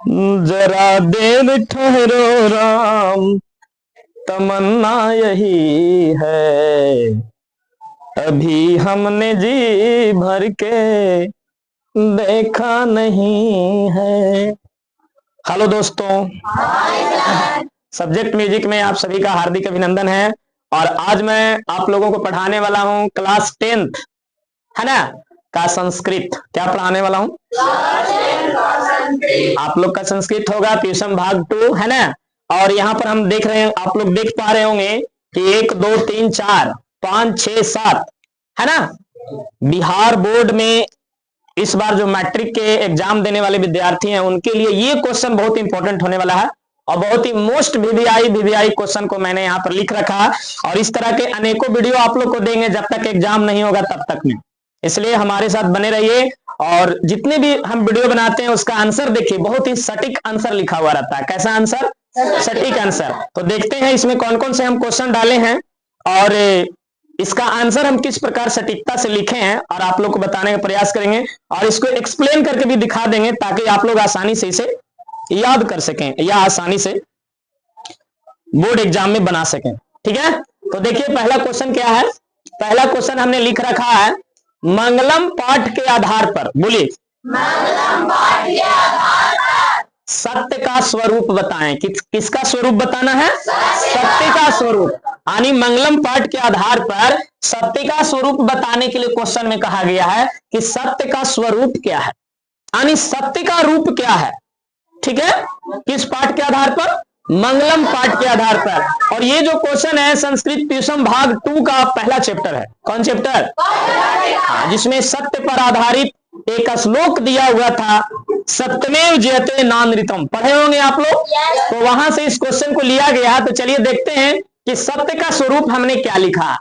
जरा देर ठहरो राम, तमन्ना यही है, अभी हमने जी भर के देखा नहीं है। हेलो दोस्तों, सब्जेक्ट म्यूजिक में आप सभी का हार्दिक अभिनंदन है। और आज मैं आप लोगों को पढ़ाने वाला हूं क्लास 10th, है ना, का संस्कृत। क्या पढ़ाने वाला हूं? आप लोग का संस्कृत होगा ट्यूशन भाग 2, है ना। और यहाँ पर हम देख रहे हैं, आप लोग देख पा रहे होंगे कि 1 2 3 4 5 6 7, है ना। बिहार बोर्ड में इस बार जो मैट्रिक के एग्जाम देने वाले विद्यार्थी हैं उनके लिए ये क्वेश्चन बहुत इंपॉर्टेंट होने वाला है और बहुत ही मोस्ट वीवीआई क्वेश्चन को मैंने यहाँ पर लिख रखा है। और इस तरह के अनेकों वीडियो आप लोग को देंगे जब तक एग्जाम नहीं होगा तब तक में, इसलिए हमारे साथ बने रहिए। और जितने भी हम वीडियो बनाते हैं उसका आंसर देखिए, बहुत ही सटीक आंसर लिखा हुआ रहता है। कैसा आंसर? सटीक आंसर। तो देखते हैं इसमें कौन कौन से हम क्वेश्चन डाले हैं और इसका आंसर हम किस प्रकार सटीकता से लिखे हैं और आप लोग को बताने का प्रयास करेंगे और इसको एक्सप्लेन करके भी दिखा देंगे ताकि आप लोग आसानी से इसे याद कर सकें या आसानी से बोर्ड एग्जाम में बना सकें। ठीक है, तो देखिए पहला क्वेश्चन क्या है। पहला क्वेश्चन हमने लिख रखा है मंगलम पाठ के आधार पर, बोलिए, मंगलम पाठ के आधार पर सत्य का स्वरूप बताएं। किसका स्वरूप बताना है? सत्य का स्वरूप। यानी मंगलम पाठ के आधार पर सत्य का स्वरूप बताने के लिए क्वेश्चन में कहा गया है कि सत्य का स्वरूप क्या है, यानी सत्य का रूप क्या है। ठीक है, किस पाठ के आधार पर? मंगलम पाठ के आधार पर। और ये जो क्वेश्चन है संस्कृत ट्यूशन भाग 2 का पहला चैप्टर है। कौन चैप्टर? जिसमें सत्य पर आधारित एक श्लोक दिया हुआ था, सत्यमेव जयते नानृतम। पढ़े होंगे आप लोग, तो वहां से इस क्वेश्चन को लिया गया। तो चलिए देखते हैं कि सत्य का स्वरूप हमने क्या लिखा।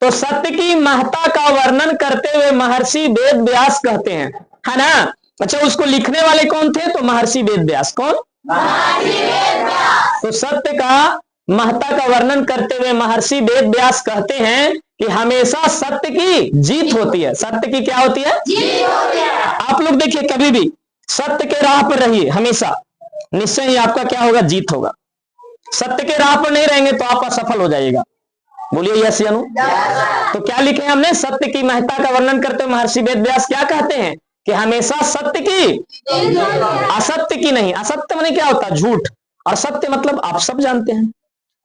तो सत्य की महत्ता का वर्णन करते हुए महर्षि वेद व्यास कहते हैं, है ना। अच्छा, उसको लिखने वाले कौन थे? तो महर्षि वेद व्यास। कौन? तो सत्य का महत्ता का वर्णन करते हुए महर्षि वेद व्यास कहते हैं कि हमेशा सत्य की जीत होती है। सत्य की क्या होती है? जीत होती है। आप लोग देखिए, कभी भी सत्य के राह पर रहिए, हमेशा निश्चय ही आपका क्या होगा? जीत होगा। सत्य के राह पर नहीं रहेंगे तो आप असफल हो जाइएगा। बोलिए यस या नो। तो क्या लिखे हमने? सत्य की महत्ता का वर्णन करते हुए महर्षि वेद व्यास क्या कहते हैं कि हमेशा सत्य की, असत्य की नहीं। असत्य माने क्या होता है? झूठ। और सत्य मतलब आप सब जानते हैं।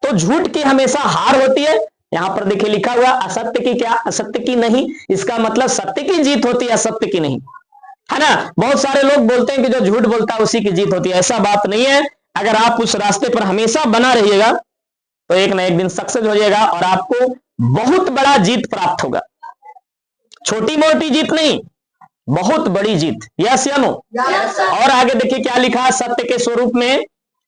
तो झूठ की हमेशा हार होती है। यहां पर देखिए लिखा हुआ, असत्य की क्या? असत्य की नहीं। इसका मतलब सत्य की जीत होती है, असत्य की नहीं, है ना। बहुत सारे लोग बोलते हैं कि जो झूठ बोलता है उसी की जीत होती है। ऐसा बात नहीं है। अगर आप उस रास्ते पर हमेशा बना रहिएगा तो एक ना एक दिन सक्सेस हो जाएगा और आपको बहुत बड़ा जीत प्राप्त होगा। छोटी मोटी जीत नहीं, बहुत बड़ी जीत। यस या नो? और आगे देखिए क्या लिखा है सत्य के स्वरूप में,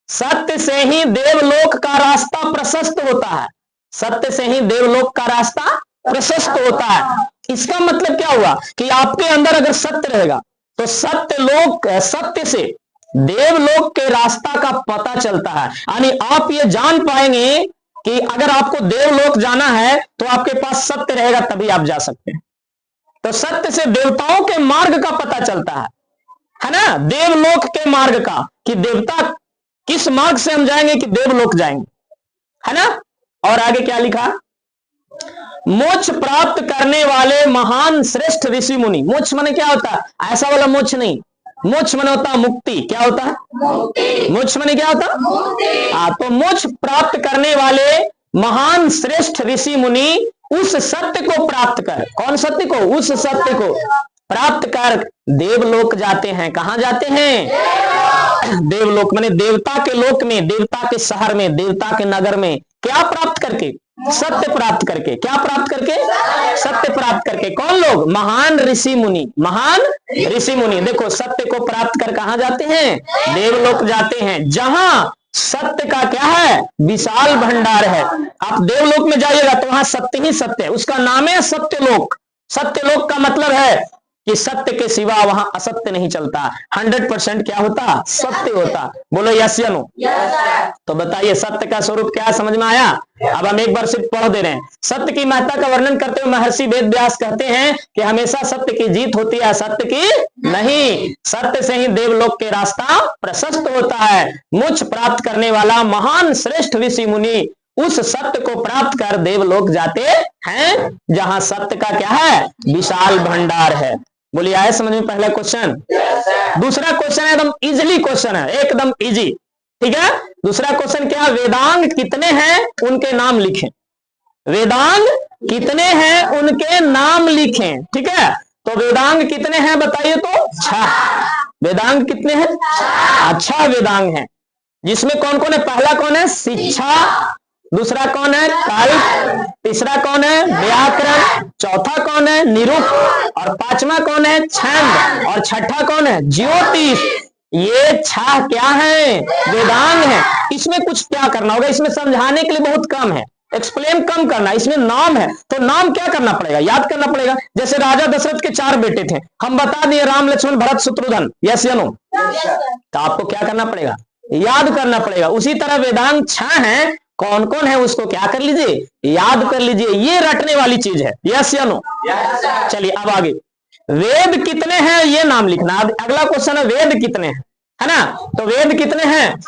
सत्य से ही देवलोक का रास्ता प्रशस्त होता है। सत्य से ही देवलोक का रास्ता प्रशस्त होता है। इसका मतलब क्या हुआ कि आपके अंदर अगर सत्य रहेगा तो सत्य से देवलोक के रास्ता का पता चलता है। यानी आप ये जान पाएंगे कि अगर आपको देवलोक जाना है तो आपके पास सत्य रहेगा तभी आप जा सकते हैं। तो सत्य से देवताओं के मार्ग का पता चलता है ना, देवलोक के मार्ग का, कि देवता किस मार्ग से हम जाएंगे कि देवलोक जाएंगे, है ना। और आगे क्या लिखा? मोक्ष प्राप्त करने वाले महान श्रेष्ठ ऋषि मुनि। मोक्ष माने क्या होता है? ऐसा वाला मोक्ष नहीं, मोक्ष माने होता है मुक्ति। क्या होता है? मोक्ष माने क्या होता है? तो मोक्ष प्राप्त करने वाले महान श्रेष्ठ ऋषि मुनि उस सत्य को प्राप्त कर, कौन सत्य को? उस सत्य को प्राप्त कर देवलोक जाते हैं। कहां जाते हैं? देवलोक माने देवता के लोक में, देवता के शहर में, देवता के नगर में। क्या प्राप्त करके? सत्य प्राप्त करके। क्या प्राप्त करके? सत्य प्राप्त करके। कौन लोग? महान ऋषि मुनि। महान ऋषि मुनि देखो सत्य को प्राप्त कर कहां जाते हैं? देवलोक जाते हैं, जहां सत्य का क्या है? विशाल भंडार है। आप देवलोक में जाइएगा तो वहां सत्य ही सत्य है, उसका नाम है सत्यलोक। सत्यलोक का मतलब है कि सत्य के सिवा वहां असत्य नहीं चलता, 100% क्या होता, सत्य होता। बोलो यस या नो। तो बताइए सत्य का स्वरूप क्या समझ में आया? अब हम एक बार सिर्फ पढ़ दे रहे हैं। सत्य की महत्ता का वर्णन करते हुए महर्षि वेद व्यास कहते हैं कि हमेशा सत्य की जीत होती है, असत्य की नहीं। सत्य से ही देवलोक के रास्ता प्रशस्त होता है। मोक्ष प्राप्त करने वाला महान श्रेष्ठ ऋषि मुनि उस सत्य को प्राप्त कर देवलोक जाते हैं, जहां सत्य का क्या है, विशाल भंडार है। बोलिए आए समझ में पहला क्वेश्चन। दूसरा क्वेश्चन एकदम इजिली क्वेश्चन है, एकदम इजी, ठीक है। दूसरा क्वेश्चन क्या, वेदांग कितने हैं उनके नाम लिखें। वेदांग कितने हैं उनके नाम लिखें, ठीक है। तो वेदांग कितने हैं बताइए तो 6। वेदांग कितने हैं? 6 वेदांग हैं, जिसमें कौन कौन है? पहला कौन है? शिक्षा। दूसरा कौन है? कल्प। तीसरा कौन है? व्याकरण। चौथा कौन है? निरुक्त। और 5वां कौन है? छंद। और 6ठा कौन है? ज्योतिष। ये 6 क्या है? वेदांग है। इसमें कुछ क्या करना होगा, इसमें समझाने के लिए बहुत कम है, एक्सप्लेन कम करना। इसमें नाम है तो नाम क्या करना पड़ेगा, याद करना पड़ेगा। जैसे राजा दशरथ के 4 बेटे थे, हम बता दिए राम लक्ष्मण भरत शत्रुघ्न, यस या नो। तो आपको क्या करना पड़ेगा, याद करना पड़ेगा। उसी तरह वेदांग 6 हैं, कौन कौन है उसको क्या कर लीजिए, याद कर लीजिए। ये रटने वाली चीज है, यस या नो। चलिए अब आगे, वेद कितने हैं ये नाम लिखना। अब अगला क्वेश्चन है वेद कितने हैं, है ना। तो वेद कितने हैं?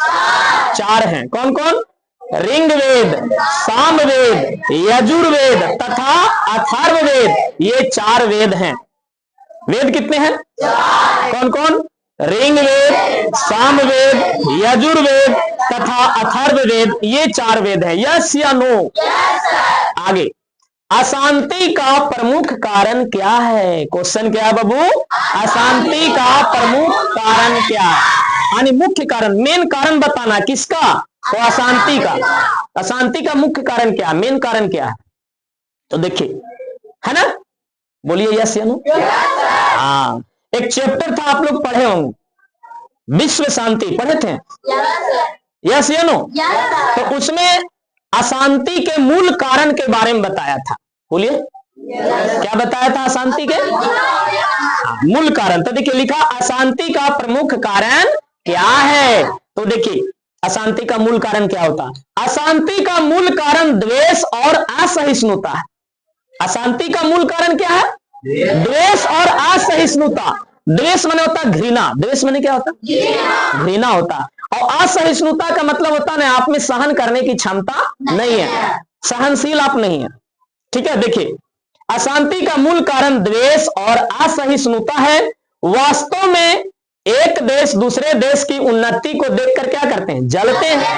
4 हैं। कौन कौन? ऋग्वेद, सामवेद, यजुर्वेद तथा अथर्ववेद, ये 4 वेद हैं। वेद कितने हैं? कौन कौन? ऋग्वेद, सामवेद, यजुर्वेद तथा अथर्ववेद, ये 4 वेद हैं। यस या नो? आगे, अशांति का प्रमुख कारण क्या है? क्वेश्चन क्या है बाबू? अशांति का प्रमुख कारण क्या है, यानी मुख्य कारण, मेन कारण बताना किसका? तो अशांति का। अशांति का मुख्य कारण क्या, मेन कारण क्या है? तो देखिए, है ना, बोलिए यस या नो। हाँ, एक चैप्टर था आप लोग पढ़े होंगे, विश्व शांति, पढ़े थे? यस या नो। तो उसमें अशांति के मूल कारण के बारे में बताया था। बोलिए क्या बताया था अशांति के मूल कारण? तो देखिए लिखा, अशांति का प्रमुख कारण क्या है। तो देखिए अशांति का मूल कारण क्या होता है? अशांति का मूल कारण द्वेष और असहिष्णुता है। अशांति का मूल कारण क्या है? द्वेष और असहिष्णुता। द्वेष माने होता घृणा, द्वेष माने क्या होता? घृणा होता। और असहिष्णुता का मतलब होता है आप में सहन करने की क्षमता नहीं है, सहनशील आप नहीं है, ठीक है। देखिए अशांति का मूल कारण द्वेष और असहिष्णुता है। वास्तव में एक देश दूसरे देश की उन्नति को देखकर क्या करते हैं? जलते हैं।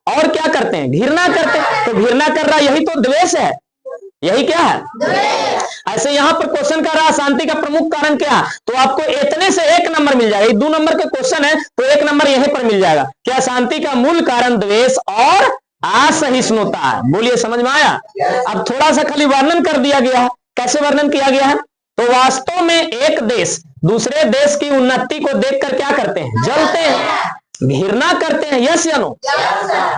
और क्या करते हैं? घृणा करते हैं। तो घृणा कर रहा यही तो द्वेष है, यही क्या है? ऐसे यहां पर क्वेश्चन कर रहा है अशांति का प्रमुख कारण क्या? तो आपको इतने से 1 नंबर मिल जाएगा। 2 नंबर के क्वेश्चन है तो 1 नंबर यहीं पर मिल जाएगा कि अशांति का मूल कारण द्वेष और असहिष्णुता है। बोलिए समझ में आया? अब थोड़ा सा खाली वर्णन कर दिया गया है। कैसे वर्णन किया गया है? तो वास्तव में एक देश दूसरे देश की उन्नति को देखकर क्या करते हैं? जलते हैं, घृणा करते हैं। यस या नो?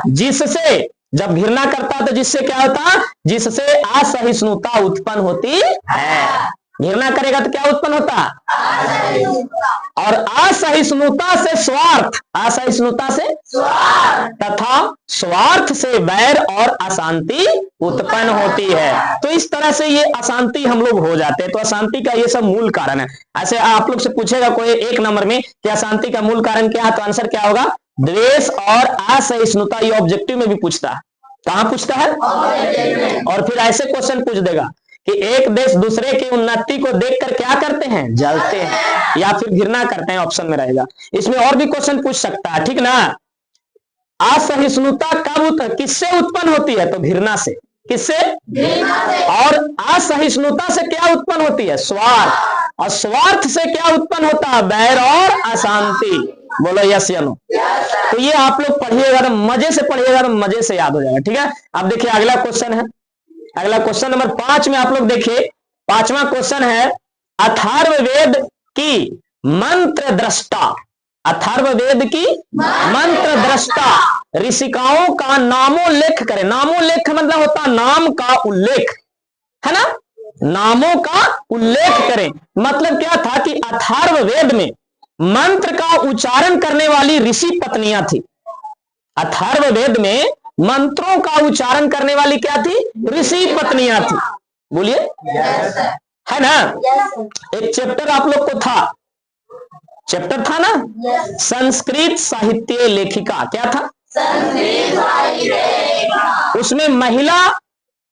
जिससे, जब घृणा करता है तो जिससे क्या होता? जिससे असहिष्णुता उत्पन्न होती है। घृणा करेगा तो क्या उत्पन्न होता? और असहिष्णुता से स्वार्थ, असहिष्णुता से तथा स्वार्थ से वैर और अशांति उत्पन्न होती है। तो इस तरह से ये अशांति हम लोग हो जाते हैं। तो अशांति का ये सब मूल कारण है। ऐसे आप लोग से पूछेगा कोई 1 नंबर में कि अशांति का मूल कारण क्या है, तो आंसर क्या होगा? द्वेष और असहिष्णुता। ये ऑब्जेक्टिव में भी पूछता है। कहां पूछता है? और फिर ऐसे क्वेश्चन पूछ देगा कि एक देश दूसरे की उन्नति को देखकर क्या करते हैं? जलते हैं या फिर घृणा करते हैं, ऑप्शन में रहेगा। इसमें और भी क्वेश्चन पूछ सकता है, ठीक ना। असहिष्णुता कब किससे उत्पन्न होती है? तो घृणा से। किससे? और असहिष्णुता से क्या उत्पन्न होती है? स्वार्थ। और स्वार्थ से क्या उत्पन्न होता है? वैर और अशांति। बोलो यस या नो? तो ये आप लोग पढ़िएगा तो मजे से पढ़िएगा तो मजे से याद हो जाएगा, ठीक है। अब देखिए अगला क्वेश्चन है, अगला क्वेश्चन नंबर 5 में आप लोग देखिए। 5वां क्वेश्चन है, अथर्ववेद की मंत्र दृष्टा, अथर्ववेद की मंत्र दृष्टा ऋषिकाओं का नामोल्लेख करें। नामोल्लेख मतलब होता नाम का उल्लेख, है ना। नामों का उल्लेख करें। मतलब क्या था कि अथर्ववेद में मंत्र का उच्चारण करने वाली ऋषि पत्नियां थी। अथर्ववेद में मंत्रों का उच्चारण करने वाली क्या थी? ऋषि पत्नियां थी। बोलिए है ना। एक चैप्टर आप लोग को था, चैप्टर था ना, संस्कृत साहित्य लेखिका। क्या था? संस्कृत साहित्य लेखिका। उसमें महिला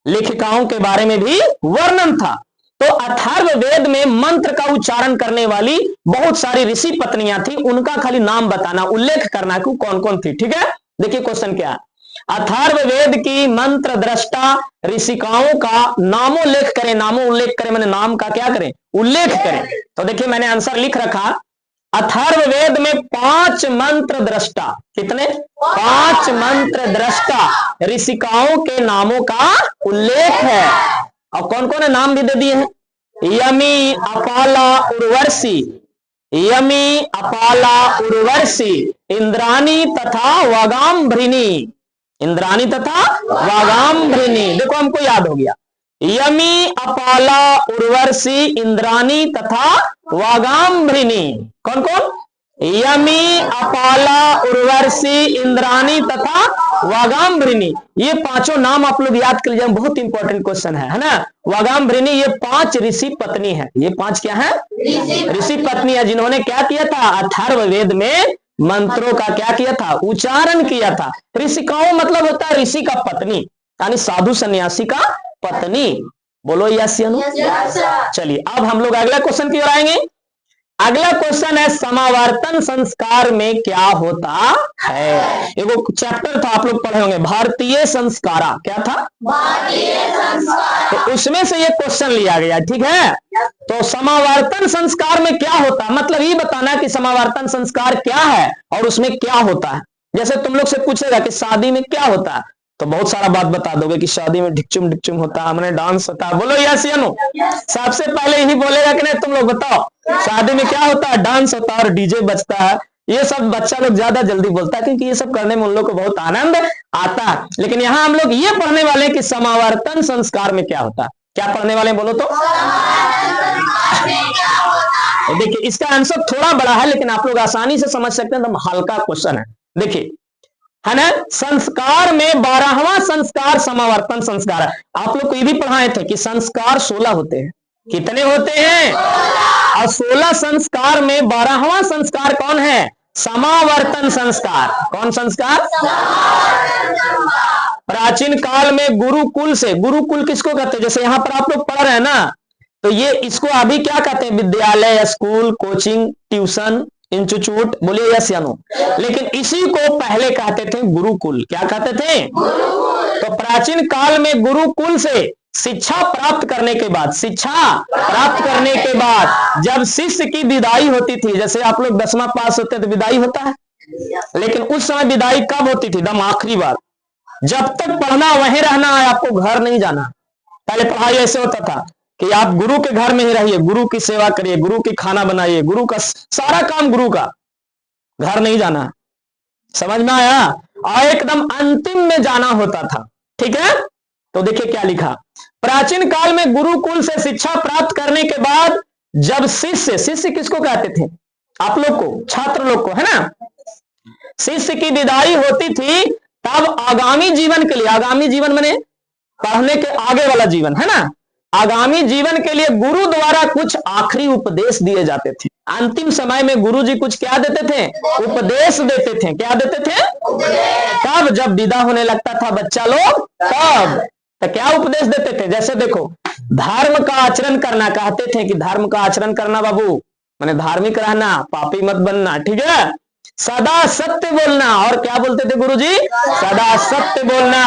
लेखिकाओं के बारे में भी वर्णन था। तो अथर्ववेद में मंत्र का उच्चारण करने वाली बहुत सारी ऋषि पत्नियां थी, उनका खाली नाम बताना, उल्लेख करना कि कौन कौन थी। ठीक है, देखिए क्वेश्चन क्या है। अथर्ववेद की मंत्र दृष्टा ऋषिकाओं का नामोल्लेख करें। नामोल्लेख करें मैंने नाम का क्या करें? उल्लेख करें। तो देखिए मैंने आंसर लिख रखा, अथर्ववेद में 5 मंत्र दृष्टा। कितने? 5 मंत्र दृष्टा ऋषिकाओं के नामों का उल्लेख है। और कौन कौन है नाम भी दे दिए हैं। यमी, अपाला, उर्वशी, यमी, अपाला, उर्वशी, इंद्राणी तथा वागाम्भृणी। इंद्राणी तथा वागाम्भृणी, देखो हमको याद हो गया। यमी, अपाला, उर्वशी, इंद्राणी तथा वागाम्भृणी। कौन कौन? यमी, अपाला, उर्वशी, इंद्राणी तथा वागाम्भृणी। ये पांचों नाम आप लोग याद कर लीजिए, बहुत इंपॉर्टेंट क्वेश्चन है ना। वागाम्भृणी ये 5 ऋषि पत्नी है। ये 5 क्या है? ऋषि पत्नी है, जिन्होंने क्या किया था? अथर्ववेद में मंत्रों का क्या किया था? उच्चारण किया था। ऋषिकाओं मतलब होता है ऋषि का पत्नी, यानी साधु सन्यासी का पत्नी। बोलो यस या नो। चलिए अब हम लोग अगला क्वेश्चन की ओर आएंगे। अगला क्वेश्चन है समावर्तन संस्कार में क्या होता है। एक चैप्टर था आप लोग पढ़े होंगे, भारतीय संस्कारा। क्या था? भारतीय संस्कार। तो उसमें से ये क्वेश्चन लिया गया। ठीक है, तो समावर्तन संस्कार में क्या होता है, मतलब ये बताना कि समावर्तन संस्कार क्या है और उसमें क्या होता है। जैसे तुम लोग से पूछेगा कि शादी में क्या होता है, तो बहुत सारा बात बता दोगे कि शादी में ढिकचुम ढिकचुम होता है, हमने डांस होता है। बोलो यस या नो। सबसे पहले यही बोलेगा कि नहीं, तुम लोग बताओ शादी में क्या होता है? डांस होता है और डीजे बजता है। ये सब बच्चा लोग ज्यादा जल्दी बोलता है क्योंकि ये सब करने में उन लोग को बहुत आनंद आता है। लेकिन यहाँ हम लोग ये पढ़ने वाले कि समावर्तन संस्कार में क्या होता है। क्या पढ़ने वाले बोलो तो? देखिए इसका आंसर थोड़ा बड़ा है लेकिन आप लोग आसानी से समझ सकते हैं, एकदम हल्का क्वेश्चन है। देखिए है ना, संस्कार में 12वां संस्कार समावर्तन संस्कार है। आप लोग को ये भी पढ़ाए थे कि संस्कार 16 होते हैं। कितने होते हैं? और 16 संस्कार में 12वां संस्कार कौन है? समावर्तन संस्कार। कौन संस्कार? प्राचीन काल में गुरुकुल से, गुरुकुल किसको कहते हैं? जैसे यहां पर आप लोग पढ़ रहे हैं ना, तो ये इसको अभी क्या कहते हैं? विद्यालय, स्कूल, कोचिंग, ट्यूशन, इंस्टीट्यूट। बोलिए यस या नो। लेकिन इसी को पहले कहते थे गुरुकुल। क्या कहते थे? गुरुकुल। तो प्राचीन काल में गुरुकुल से शिक्षा प्राप्त करने के बाद, शिक्षा प्राप्त करने के बाद जब शिष्य की विदाई होती थी, जैसे आप लोग 10वां पास होते तो विदाई होता है, लेकिन उस समय विदाई कब होती थी? दम आखिरी बार। जब तक पढ़ना वहीं रहना है, आपको घर नहीं जाना। पहले पढ़ाई ऐसे होता था कि आप गुरु के घर में ही रहिए, गुरु की सेवा करिए, गुरु की खाना बनाइए, गुरु का सारा काम गुरु का, घर नहीं जाना। समझ में आया? और एकदम अंतिम में जाना होता था। ठीक है, तो देखिए क्या लिखा। प्राचीन काल में गुरुकुल से शिक्षा प्राप्त करने के बाद जब शिष्य, शिष्य किसको कहते थे? आप लोग को, छात्र लोग को, है ना, शिष्य की विदाई होती थी, तब आगामी जीवन के लिए, आगामी जीवन माने पढ़ने के आगे वाला जीवन, है ना, आगामी जीवन के लिए गुरु द्वारा कुछ आखिरी उपदेश दिए जाते थे। अंतिम समय में गुरु जी कुछ क्या देते थे? उपदेश देते थे। क्या देते थे? तब जब विदा होने लगता था बच्चा लोग, तब तो क्या उपदेश देते थे? जैसे देखो, धर्म का आचरण करना, कहते थे कि धर्म का आचरण करना बाबू, माने धार्मिक रहना, पापी मत बनना। ठीक है, सदा सत्य बोलना। और क्या बोलते थे गुरुजी? सदा सत्य बोलना।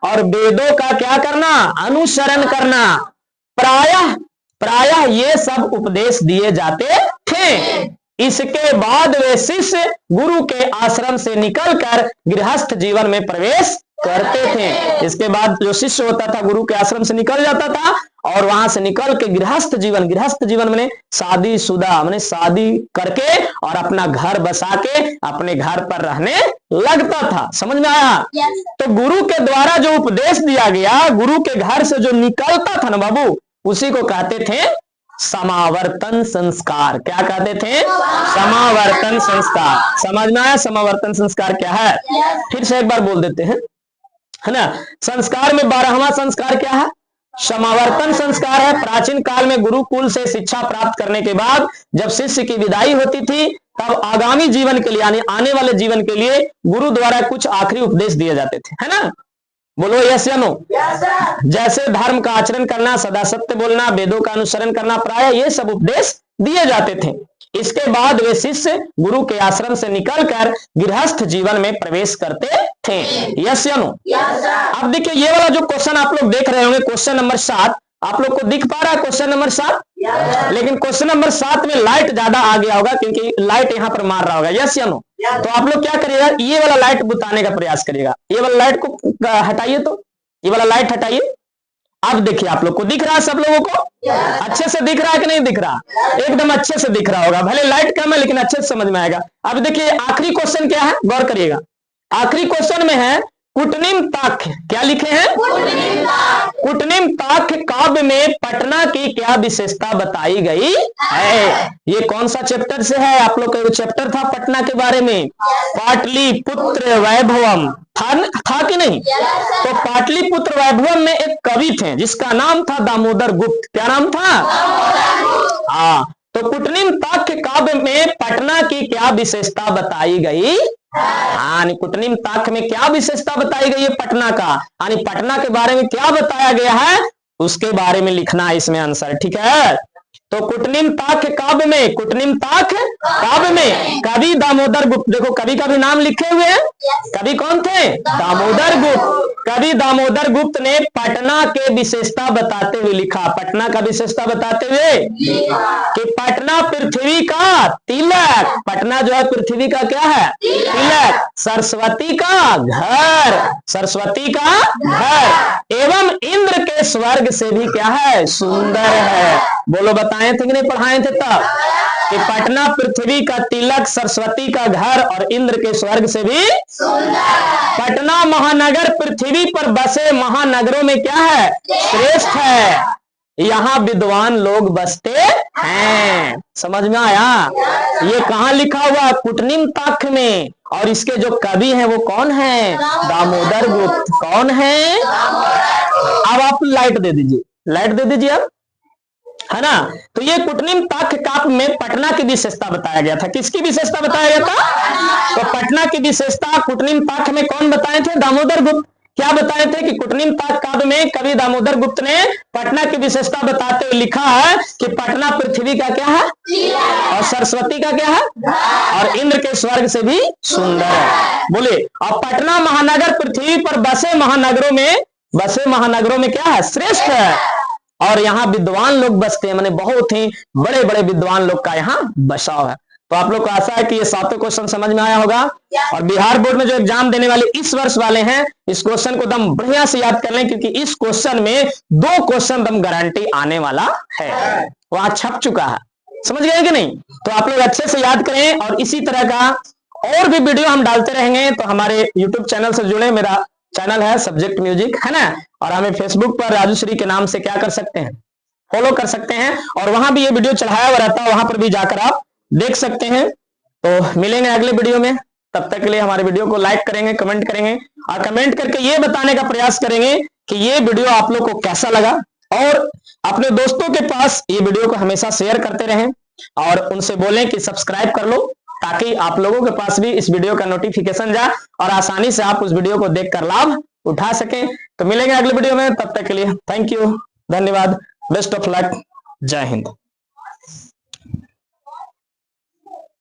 और वेदों का क्या करना? अनुसरण करना। प्रायः ये सब उपदेश दिए जाते थे। इसके बाद वे शिष्य गुरु के आश्रम से निकलकर गृहस्थ जीवन में प्रवेश करते थे। इसके बाद जो शिष्य होता था गुरु के आश्रम से निकल जाता था और वहां से निकल के गृहस्थ जीवन, गृहस्थ जीवन में शादीशुदा, माने शादी करके और अपना घर बसा के अपने घर पर रहने लगता था। समझ में आया? तो गुरु के द्वारा जो उपदेश दिया गया, गुरु के घर से जो निकलता था ना बाबू, उसी को कहते थे समावर्तन संस्कार। क्या कहते थे? समावर्तन संस्कार। समझ में आया समावर्तन संस्कार क्या है? फिर से एक बार बोल देते हैं, है ना। संस्कार में 12वां संस्कार क्या है? समावर्तन संस्कार है। प्राचीन काल में गुरुकुल से शिक्षा प्राप्त करने के बाद जब शिष्य की विदाई होती थी, तब आगामी जीवन के लिए यानी आने वाले जीवन के लिए गुरु द्वारा कुछ आखिरी उपदेश दिए जाते थे, है ना। बोलो यस या नो? जैसे धर्म का आचरण करना, सदा सत्य बोलना, वेदों का अनुसरण करना, प्राय ये सब उपदेश दिए जाते थे। इसके बाद वे शिष्य गुरु के आश्रम से निकलकर गृहस्थ जीवन में प्रवेश करते थे। यस या नो? अब देखिए ये वाला जो क्वेश्चन आप लोग देख रहे होंगे, क्वेश्चन नंबर 7, आप लोग को दिख पा रहा है क्वेश्चन नंबर 7? लेकिन क्वेश्चन नंबर 7 में लाइट ज्यादा आ गया होगा क्योंकि लाइट यहाँ पर मार रहा होगा। यस या नो? तो आप लोग क्या करिएगा, ये वाला लाइट बुताने का प्रयास करिएगा। ये वाला लाइट को हटाइए, तो ये वाला लाइट हटाइए। अब देखिए आप लोग को दिख रहा है, सब लोगों को अच्छे से दिख रहा है कि नहीं दिख रहा? एकदम अच्छे से दिख रहा होगा, भले लाइट कम है लेकिन अच्छे से समझ में आएगा। अब देखिए आखिरी क्वेश्चन क्या है, गौर करिएगा। आखिरी क्वेश्चन में है कुटनिम ताक्ष। क्या लिखे हैं? कुटनिम ताक्ष काव्य में पटना की क्या विशेषता बताई गई है? ये कौन सा चैप्टर से है? आप लोग का चैप्टर था पटना के बारे में, पाटलिपुत्र वैभवम, था कि नहीं? तो पाटलिपुत्र वैभवम में एक कवि थे जिसका नाम था दामोदर गुप्त। क्या नाम था? हाँ, तो कुटनिम ताक्ष काव्य में पटना की क्या विशेषता बताई गई? हाँ, कुटनिम ताक्ष में क्या विशेषता बताई गई है पटना का, यानी पटना के बारे में क्या बताया गया है उसके बारे में लिखना है इसमें आंसर। ठीक है, तो कुटनिम ताक्ष काव्य में, कुटनिम ताक्ष काव्य में कवि दामोदर गुप्त, देखो कवि का भी नाम लिखे हुए हैं। कवि कौन थे? दामोदर गुप्त। कवि दामोदर गुप्त ने पटना के विशेषता बताते हुए लिखा, पटना का विशेषता बताते हुए कि पटना पृथ्वी का तिलक, पटना जो है पृथ्वी का क्या है? तिलक, सरस्वती का घर, सरस्वती का घर, एवं इंद्र के स्वर्ग से भी क्या है? सुंदर है। बोलो बताए थे कि नहीं पढ़ाए थे तब कि पटना पृथ्वी का तिलक, सरस्वती का घर और इंद्र के स्वर्ग से भी सुंदर। पटना महानगर पृथ्वी पर बसे महानगरों में क्या है? श्रेष्ठ है। यहाँ विद्वान लोग बसते हैं। समझ में आया? ये कहाँ लिखा हुआ? कुटनिम ताक्ष में। और इसके जो कवि हैं वो कौन है? दामोदर गुप्त। कौन है? अब आप लाइट दे दीजिए, लाइट दे दीजिए अब, है ना। तो ये कुटनिम ताक्ष काव्य में पटना की विशेषता बताया गया था। किसकी विशेषता बताया गया था? तो पटना की विशेषता कुटनिम ताक्ष में कौन बताए थे? दामोदर गुप्त। क्या बताए थे कि कुटनिम ताक्ष काव्य में कवि दामोदर गुप्त ने पटना की विशेषता बताते हुए लिखा है कि पटना पृथ्वी का क्या है और सरस्वती का क्या है और इंद्र के स्वर्ग से भी सुंदर है। बोले, और पटना महानगर पृथ्वी पर बसे महानगरों में क्या है? श्रेष्ठ है। और यहाँ विद्वान लोग बसते हैं, माने बहुत ही बड़े बड़े विद्वान लोग का यहाँ बसाव है। तो आप लोग को आशा है कि ये सातों क्वेश्चन समझ में आया होगा। और बिहार बोर्ड में जो एग्जाम देने वाले इस वर्ष वाले हैं, इस क्वेश्चन को दम बढ़िया से याद कर लें, क्योंकि इस क्वेश्चन में 2 क्वेश्चन दम गारंटी आने वाला है, वहां छप चुका है। समझ गए कि नहीं? तो आप लोग अच्छे से याद करें। और इसी तरह का और भी वीडियो हम डालते रहेंगे। तो हमारे यूट्यूब चैनल से जुड़े, मेरा चैनल है सब्जेक्ट म्यूजिक, है ना। और हमें फेसबुक पर राजू श्री के नाम से क्या कर सकते हैं? फॉलो कर सकते हैं। और वहां भी ये वीडियो चढ़ाया हुआ रहता है, वहां पर भी जाकर आप देख सकते हैं। तो मिलेंगे अगले वीडियो में, तब तक के लिए हमारे वीडियो को लाइक करेंगे, कमेंट करेंगे और कमेंट करके ये बताने का प्रयास करेंगे कि ये वीडियो आप लोग को कैसा लगा। और अपने दोस्तों के पास ये वीडियो को हमेशा शेयर करते रहें और उनसे बोलें कि सब्सक्राइब कर लो, ताकि आप लोगों के पास भी इस वीडियो का नोटिफिकेशन जाए और आसानी से आप उस वीडियो को देखकर लाभ उठा सकें। तो मिलेंगे अगले वीडियो में, तब तक के लिए थैंक यू, धन्यवाद, बेस्ट ऑफ लक, जय हिंद।